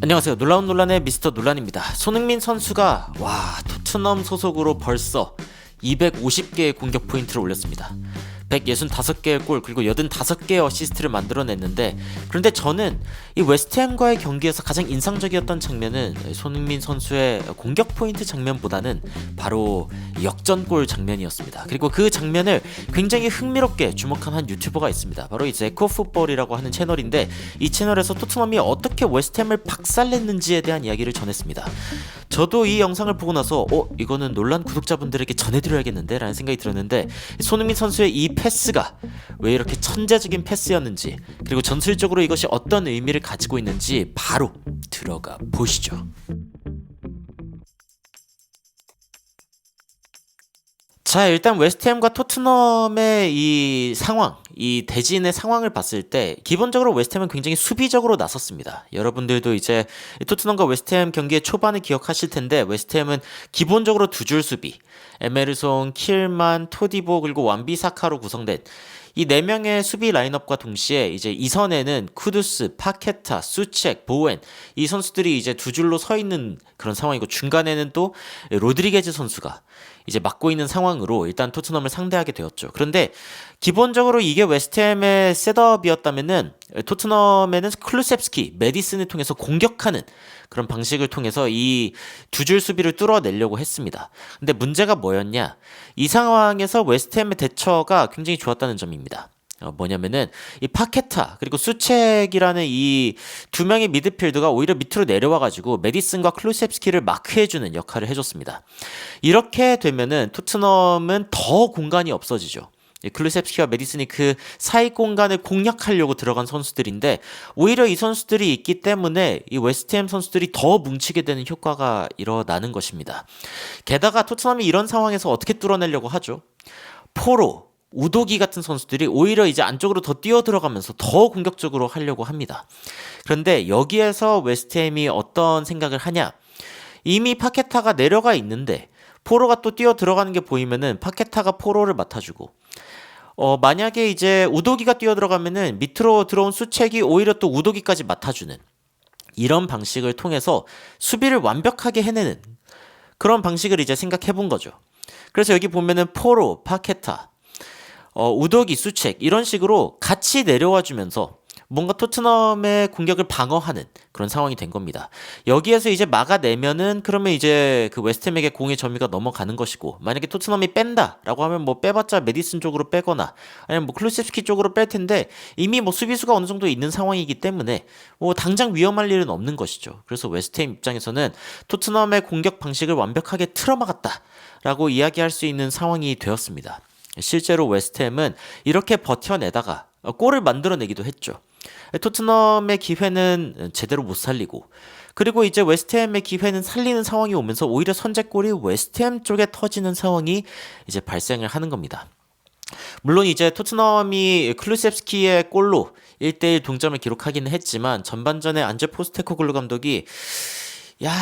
안녕하세요. 놀라운 논란의 미스터 논란입니다. 손흥민 선수가 토트넘 소속으로 벌써 250개의 공격 포인트를 올렸습니다. 165개의 골 그리고 85개의 어시스트를 만들어냈는데, 그런데 저는 이 웨스트햄과의 경기에서 가장 인상적이었던 장면은 손흥민 선수의 공격 포인트 장면보다는 바로 역전골 장면이었습니다. 그리고 그 장면을 굉장히 흥미롭게 주목한 한 유튜버가 있습니다. 바로 이 제코풋볼이라고 하는 채널인데, 이 채널에서 토트넘이 어떻게 웨스트햄을 박살냈는지에 대한 이야기를 전했습니다. 저도 이 영상을 보고 나서 이거는 논란 구독자분들에게 전해드려야겠는데 라는 생각이 들었는데, 손흥민 선수의 이 패스가 왜 이렇게 천재적인 패스였는지, 그리고 전술적으로 이것이 어떤 의미를 가지고 있는지 바로 들어가 보시죠. 자, 일단 웨스트햄과 토트넘의 이 상황, 이 대진의 상황을 봤을 때 기본적으로 웨스트햄은 굉장히 수비적으로 나섰습니다. 여러분들도 이제 토트넘과 웨스트햄 경기의 초반을 기억하실 텐데, 웨스트햄은 기본적으로 두 줄 수비, 에메르송, 킬만, 토디보 그리고 완비사카로 구성된 이 4명의 수비 라인업과 동시에 이제 이선에는 쿠두스, 파케타, 수책, 보웬, 이 선수들이 이제 두 줄로 서 있는 그런 상황이고, 중간에는 또 로드리게즈 선수가 이제 맡고 있는 상황으로 일단 토트넘을 상대하게 되었죠. 그런데 기본적으로 이게 웨스트햄의 셋업이었다면은 토트넘에는 클루셉스키, 메디슨을 통해서 공격하는 그런 방식을 통해서 이 두 줄 수비를 뚫어내려고 했습니다. 근데 문제가 뭐였냐? 이 상황에서 웨스트햄의 대처가 굉장히 좋았다는 점입니다. 뭐냐면은 이 파케타 그리고 수책이라는 이 두 명의 미드필더가 오히려 밑으로 내려와가지고 메디슨과 클루셉스키를 마크해주는 역할을 해줬습니다. 이렇게 되면은 토트넘은 더 공간이 없어지죠. 클루셉스키와 메디슨이 그 사이 공간을 공략하려고 들어간 선수들인데, 오히려 이 선수들이 있기 때문에 이 웨스트햄 선수들이 더 뭉치게 되는 효과가 일어나는 것입니다. 게다가 토트넘이 이런 상황에서 어떻게 뚫어내려고 하죠? 포로, 우도기 같은 선수들이 오히려 이제 안쪽으로 더 뛰어 들어가면서 더 공격적으로 하려고 합니다. 그런데 여기에서 웨스트햄이 어떤 생각을 하냐? 이미 파케타가 내려가 있는데 포로가 또 뛰어 들어가는 게 보이면은 파케타가 포로를 맡아주고, 만약에 이제 우도기가 뛰어 들어가면은 밑으로 들어온 수책이 오히려 또 우도기까지 맡아주는 이런 방식을 통해서 수비를 완벽하게 해내는 그런 방식을 이제 생각해 본 거죠. 그래서 여기 보면은 포로, 파케타, 우도기, 수책 이런 식으로 같이 내려와 주면서 뭔가 토트넘의 공격을 방어하는 그런 상황이 된 겁니다. 여기에서 이제 막아내면은 그러면 이제 그 웨스트햄에게 공의 점유가 넘어가는 것이고, 만약에 토트넘이 뺀다라고 하면 뭐 빼봤자 메디슨 쪽으로 빼거나 아니면 뭐 클루셉스키 쪽으로 뺄 텐데, 이미 뭐 수비수가 어느 정도 있는 상황이기 때문에 뭐 당장 위험할 일은 없는 것이죠. 그래서 웨스트햄 입장에서는 토트넘의 공격 방식을 완벽하게 틀어막았다라고 이야기할 수 있는 상황이 되었습니다. 실제로 웨스트햄은 이렇게 버텨내다가 골을 만들어내기도 했죠. 토트넘의 기회는 제대로 못 살리고, 그리고 이제 웨스트햄의 기회는 살리는 상황이 오면서 오히려 선제골이 웨스트햄 쪽에 터지는 상황이 이제 발생을 하는 겁니다. 물론 이제 토트넘이 클루셉스키의 골로 1대1 동점을 기록하기는 했지만, 전반전에 안제 포스테코글루 감독이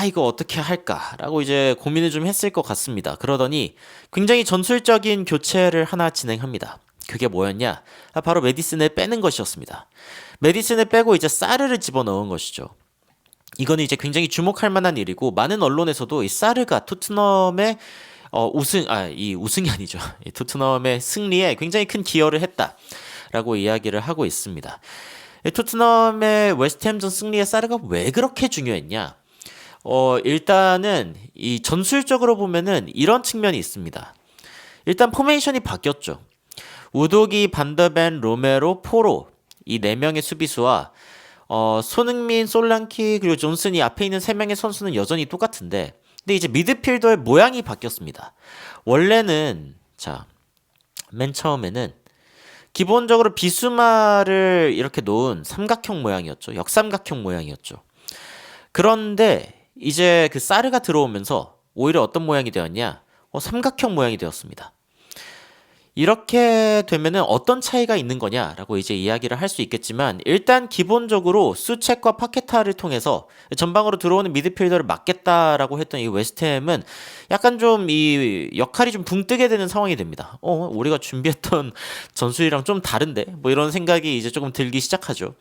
이거 어떻게 할까라고 이제 고민을 좀 했을 것 같습니다. 그러더니 굉장히 전술적인 교체를 하나 진행합니다. 그게 뭐였냐? 바로 메디슨을 빼는 것이었습니다. 메디슨을 빼고 이제 사르를 집어넣은 것이죠. 이거는 이제 굉장히 주목할 만한 일이고, 많은 언론에서도 이 사르가 토트넘의 우승이 아니죠. 토트넘의 승리에 굉장히 큰 기여를 했다라고 이야기를 하고 있습니다. 토트넘의 웨스트햄전 승리에 사르가 왜 그렇게 중요했냐? 일단은 이 전술적으로 보면은 이런 측면이 있습니다. 일단 포메이션이 바뀌었죠. 우도기, 반더벤, 로메로, 포로 이 4명의 수비수와 손흥민, 솔랑키 그리고 존슨이 앞에 있는 3명의 선수는 여전히 똑같은데, 근데 이제 미드필더의 모양이 바뀌었습니다. 원래는 맨 처음에는 기본적으로 비수마를 이렇게 놓은 삼각형 모양이었죠. 역삼각형 모양이었죠. 그런데 이제 그 사르가 들어오면서 오히려 어떤 모양이 되었냐? 삼각형 모양이 되었습니다. 이렇게 되면은 어떤 차이가 있는 거냐라고 이제 이야기를 할 수 있겠지만 일단 기본적으로 수책과 파케타를 통해서 전방으로 들어오는 미드필더를 막겠다라고 했던 이 웨스트햄은 약간 좀 이 역할이 좀 붕 뜨게 되는 상황이 됩니다. 우리가 준비했던 전술이랑 좀 다른데? 뭐 이런 생각이 이제 조금 들기 시작하죠.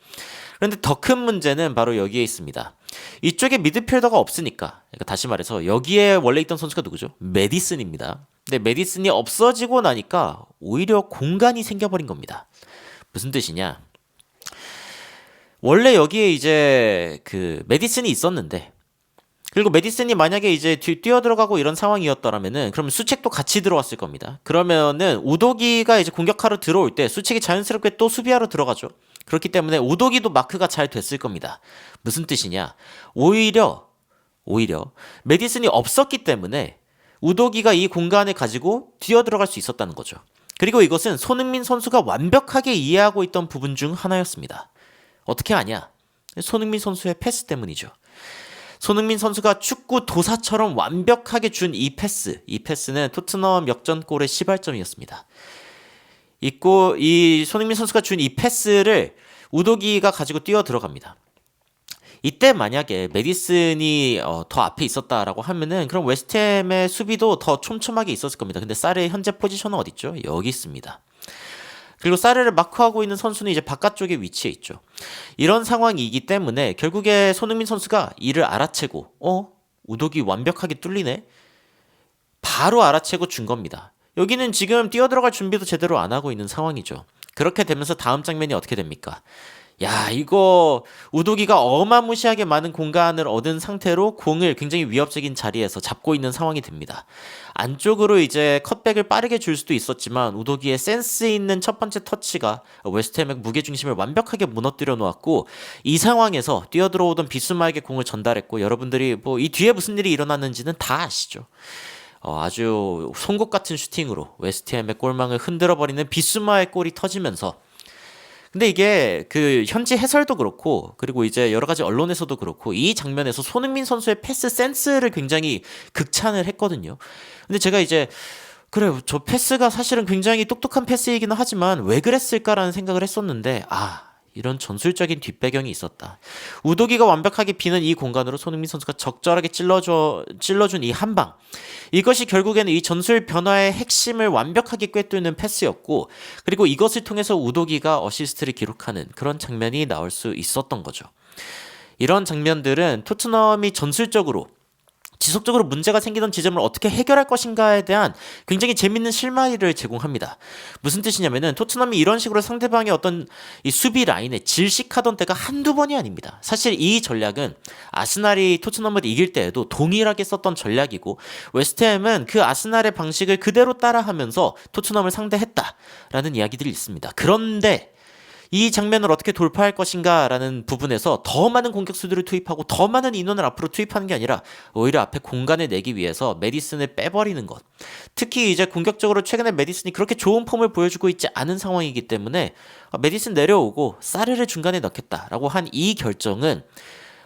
그런데 더 큰 문제는 바로 여기에 있습니다. 이쪽에 미드필더가 없으니까, 그러니까 다시 말해서 여기에 원래 있던 선수가 누구죠? 메디슨입니다. 근데 메디슨이 없어지고 나니까 오히려 공간이 생겨버린 겁니다. 무슨 뜻이냐? 원래 여기에 이제 그 메디슨이 있었는데, 그리고 메디슨이 만약에 이제 뛰어 들어가고 이런 상황이었더라면은 그럼 수책도 같이 들어왔을 겁니다. 그러면은 우도기가 이제 공격하러 들어올 때 수책이 자연스럽게 또 수비하러 들어가죠. 그렇기 때문에 우도기도 마크가 잘 됐을 겁니다. 무슨 뜻이냐? 오히려 메디슨이 없었기 때문에 우도기가 이 공간을 가지고 뛰어 들어갈 수 있었다는 거죠. 그리고 이것은 손흥민 선수가 완벽하게 이해하고 있던 부분 중 하나였습니다. 어떻게 아냐? 손흥민 선수의 패스 때문이죠. 손흥민 선수가 축구 도사처럼 완벽하게 준 이 패스는 토트넘 역전골의 시발점이었습니다. 이 손흥민 선수가 준 이 패스를 우도기가 가지고 뛰어 들어갑니다. 이때 만약에 메디슨이 더 앞에 있었다라고 하면은 그럼 웨스트햄의 수비도 더 촘촘하게 있었을 겁니다. 근데 사르의 현재 포지션은 어디 있죠? 여기 있습니다. 그리고 사르를 마크하고 있는 선수는 이제 바깥쪽에 위치해 있죠. 이런 상황이기 때문에 결국에 손흥민 선수가 이를 알아채고 우독이 완벽하게 뚫리네? 바로 알아채고 준 겁니다. 여기는 지금 뛰어들어갈 준비도 제대로 안 하고 있는 상황이죠. 그렇게 되면서 다음 장면이 어떻게 됩니까? 야, 이거 우도기가 어마무시하게 많은 공간을 얻은 상태로 공을 굉장히 위협적인 자리에서 잡고 있는 상황이 됩니다. 안쪽으로 이제 컷백을 빠르게 줄 수도 있었지만 우도기의 센스 있는 첫 번째 터치가 웨스트햄의 무게중심을 완벽하게 무너뜨려 놓았고 이 상황에서 뛰어들어오던 비수마에게 공을 전달했고 여러분들이 뭐 이 뒤에 무슨 일이 일어났는지는 다 아시죠. 아주 송곳 같은 슈팅으로 웨스트햄의 골망을 흔들어버리는 비수마의 골이 터지면서 근데 이게 그 현지 해설도 그렇고 그리고 이제 여러 가지 언론에서도 그렇고 이 장면에서 손흥민 선수의 패스 센스를 굉장히 극찬을 했거든요. 근데 제가 이제 그래 저 패스가 사실은 굉장히 똑똑한 패스이기는 하지만 왜 그랬을까라는 생각을 했었는데 이런 전술적인 뒷배경이 있었다. 우도기가 완벽하게 비는 이 공간으로 손흥민 선수가 적절하게 찔러준 이 한 방. 이것이 결국에는 이 전술 변화의 핵심을 완벽하게 꿰뚫는 패스였고 그리고 이것을 통해서 우도기가 어시스트를 기록하는 그런 장면이 나올 수 있었던 거죠. 이런 장면들은 토트넘이 전술적으로 지속적으로 문제가 생기던 지점을 어떻게 해결할 것인가에 대한 굉장히 재밌는 실마리를 제공합니다. 무슨 뜻이냐면은 토트넘이 이런 식으로 상대방의 어떤 이 수비 라인에 질식하던 때가 한두 번이 아닙니다. 사실 이 전략은 아스날이 토트넘을 이길 때에도 동일하게 썼던 전략이고 웨스트햄은 그 아스날의 방식을 그대로 따라하면서 토트넘을 상대했다라는 이야기들이 있습니다. 그런데 이 장면을 어떻게 돌파할 것인가라는 부분에서 더 많은 공격수들을 투입하고 더 많은 인원을 앞으로 투입하는 게 아니라 오히려 앞에 공간을 내기 위해서 메디슨을 빼버리는 것. 특히 이제 공격적으로 최근에 메디슨이 그렇게 좋은 폼을 보여주고 있지 않은 상황이기 때문에 메디슨 내려오고 사르를 중간에 넣겠다라고 한 이 결정은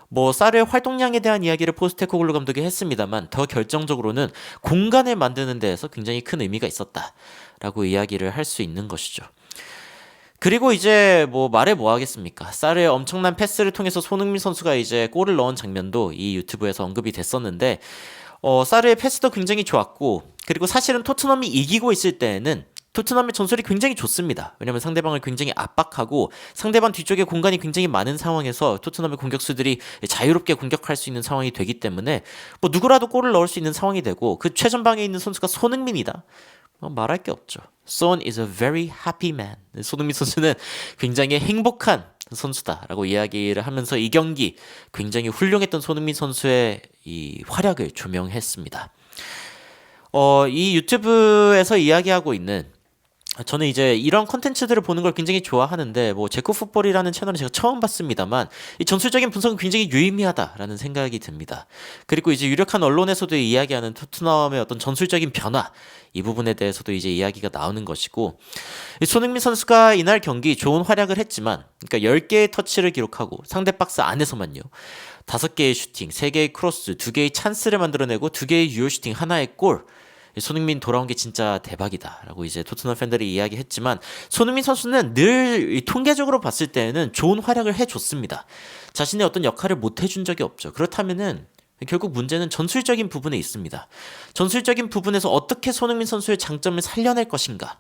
뭐 사르의 활동량에 대한 이야기를 포스테코글루 감독이 했습니다만 더 결정적으로는 공간을 만드는 데에서 굉장히 큰 의미가 있었다라고 이야기를 할 수 있는 것이죠. 그리고 이제 뭐 말해 뭐 하겠습니까? 사르의 엄청난 패스를 통해서 손흥민 선수가 이제 골을 넣은 장면도 이 유튜브에서 언급이 됐었는데 사르의 패스도 굉장히 좋았고 그리고 사실은 토트넘이 이기고 있을 때에는 토트넘의 전술이 굉장히 좋습니다. 왜냐하면 상대방을 굉장히 압박하고 상대방 뒤쪽에 공간이 굉장히 많은 상황에서 토트넘의 공격수들이 자유롭게 공격할 수 있는 상황이 되기 때문에 뭐 누구라도 골을 넣을 수 있는 상황이 되고 그 최전방에 있는 선수가 손흥민이다. 말할 게 없죠. Son is a very happy man. 손흥민 선수는 굉장히 행복한 선수다라고 이야기를 하면서 이 경기 굉장히 훌륭했던 손흥민 선수의 이 활약을 조명했습니다. 이 유튜브에서 이야기하고 있는 저는 이제 이런 컨텐츠들을 보는 걸 굉장히 좋아하는데 뭐 제코풋볼이라는 채널은 제가 처음 봤습니다만 이 전술적인 분석은 굉장히 유의미하다라는 생각이 듭니다. 그리고 이제 유력한 언론에서도 이야기하는 토트넘의 어떤 전술적인 변화 이 부분에 대해서도 이제 이야기가 나오는 것이고 손흥민 선수가 이날 경기 좋은 활약을 했지만 그러니까 10개의 터치를 기록하고 상대 박스 안에서만요. 5개의 슈팅, 3개의 크로스, 2개의 찬스를 만들어내고 2개의 유효 슈팅, 하나의 골 손흥민 돌아온 게 진짜 대박이다라고 이제 토트넘 팬들이 이야기했지만 손흥민 선수는 늘 통계적으로 봤을 때는 좋은 활약을 해줬습니다. 자신의 어떤 역할을 못 해준 적이 없죠. 그렇다면은 결국 문제는 전술적인 부분에 있습니다. 전술적인 부분에서 어떻게 손흥민 선수의 장점을 살려낼 것인가.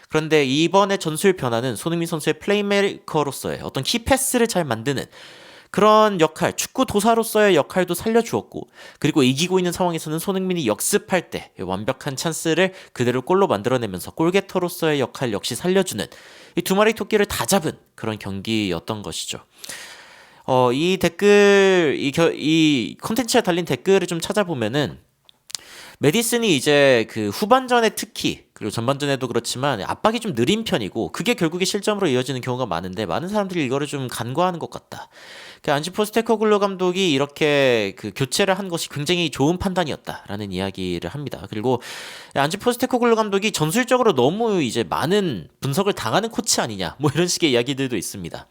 그런데 이번에 전술 변화는 손흥민 선수의 플레이메이커로서의 어떤 키패스를 잘 만드는 그런 역할, 축구 도사로서의 역할도 살려주었고, 그리고 이기고 있는 상황에서는 손흥민이 역습할 때 완벽한 찬스를 그대로 골로 만들어내면서 골게터로서의 역할 역시 살려주는 이 두 마리 토끼를 다 잡은 그런 경기였던 것이죠. 이 댓글, 이 콘텐츠에 달린 댓글을 좀 찾아보면은 메디슨이 이제 그 후반전에 특히 그리고 전반전에도 그렇지만 압박이 좀 느린 편이고 그게 결국에 실점으로 이어지는 경우가 많은데 많은 사람들이 이거를 좀 간과하는 것 같다. 그 안지 포스테코글루 감독이 이렇게 그 교체를 한 것이 굉장히 좋은 판단이었다라는 이야기를 합니다. 그리고 안지 포스테코글루 감독이 전술적으로 너무 이제 많은 분석을 당하는 코치 아니냐 뭐 이런 식의 이야기들도 있습니다.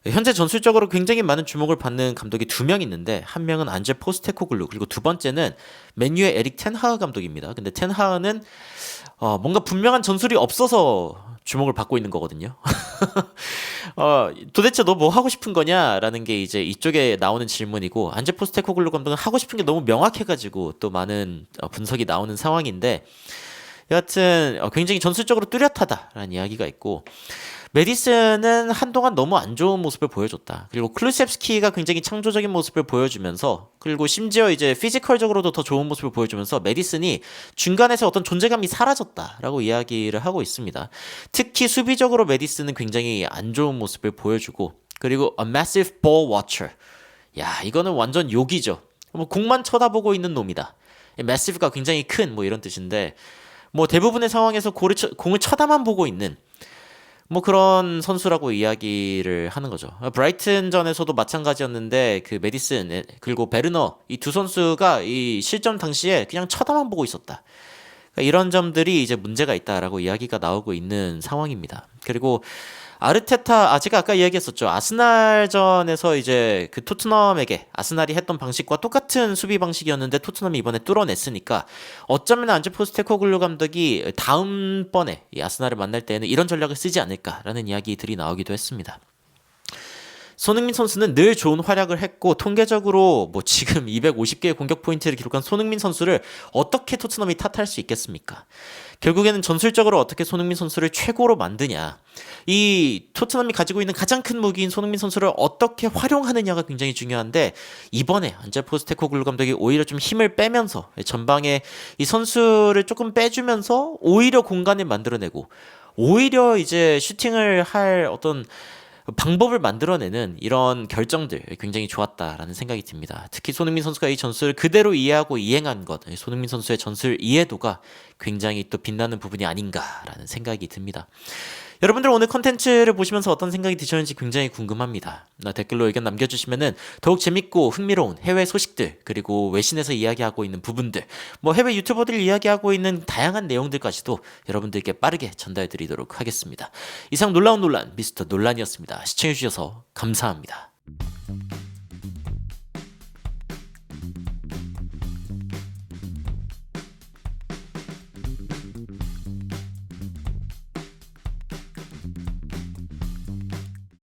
현재 전술적으로 굉장히 많은 주목을 받는 감독이 두 명 있는데 한 명은 안제 포스테코글루 그리고 두 번째는 맨유의 에릭 텐하흐 감독입니다. 근데 텐하흐는 뭔가 분명한 전술이 없어서 주목을 받고 있는 거거든요. 도대체 너 뭐 하고 싶은 거냐라는 게 이제 이쪽에 나오는 질문이고 안제 포스테코글루 감독은 하고 싶은 게 너무 명확해가지고 또 많은 분석이 나오는 상황인데 여하튼 굉장히 전술적으로 뚜렷하다라는 이야기가 있고 메디슨은 한동안 너무 안 좋은 모습을 보여줬다. 그리고 클루셉스키가 굉장히 창조적인 모습을 보여주면서 그리고 심지어 이제 피지컬적으로도 더 좋은 모습을 보여주면서 메디슨이 중간에서 어떤 존재감이 사라졌다라고 이야기를 하고 있습니다. 특히 수비적으로 메디슨은 굉장히 안 좋은 모습을 보여주고 그리고 a massive ball watcher. 야, 이거는 완전 욕이죠. 뭐 공만 쳐다보고 있는 놈이다. massive가 굉장히 큰 뭐 이런 뜻인데 뭐 대부분의 상황에서 공을 쳐다만 보고 있는 뭐 그런 선수라고 이야기를 하는 거죠. 브라이튼전에서도 마찬가지였는데 그 메디슨 그리고 베르너 이 두 선수가 이 실점 당시에 그냥 쳐다만 보고 있었다. 그러니까 이런 점들이 이제 문제가 있다라고 이야기가 나오고 있는 상황입니다. 그리고 아르테타, 제가 아까 이야기했었죠. 아스날전에서 이제 그 토트넘에게 아스날이 했던 방식과 똑같은 수비 방식이었는데 토트넘이 이번에 뚫어냈으니까 어쩌면 안제 포스테코글루 감독이 다음번에 이 아스날을 만날 때에는 이런 전략을 쓰지 않을까라는 이야기들이 나오기도 했습니다. 손흥민 선수는 늘 좋은 활약을 했고 통계적으로 뭐 지금 250개의 공격 포인트를 기록한 손흥민 선수를 어떻게 토트넘이 탓할 수 있겠습니까? 결국에는 전술적으로 어떻게 손흥민 선수를 최고로 만드냐. 이 토트넘이 가지고 있는 가장 큰 무기인 손흥민 선수를 어떻게 활용하느냐가 굉장히 중요한데 이번에 안제 포스테코글루 감독이 오히려 좀 힘을 빼면서 전방에 이 선수를 조금 빼주면서 오히려 공간을 만들어내고 오히려 이제 슈팅을 할 어떤 방법을 만들어내는 이런 결정들 굉장히 좋았다라는 생각이 듭니다. 특히 손흥민 선수가 이 전술을 그대로 이해하고 이행한 것, 손흥민 선수의 전술 이해도가 굉장히 또 빛나는 부분이 아닌가라는 생각이 듭니다. 여러분들 오늘 컨텐츠를 보시면서 어떤 생각이 드셨는지 굉장히 궁금합니다. 댓글로 의견 남겨주시면은 더욱 재밌고 흥미로운 해외 소식들 그리고 외신에서 이야기하고 있는 부분들 뭐 해외 유튜버들이 이야기하고 있는 다양한 내용들까지도 여러분들께 빠르게 전달드리도록 하겠습니다. 이상 놀라운 논란 미스터 논란이었습니다. 시청해주셔서 감사합니다.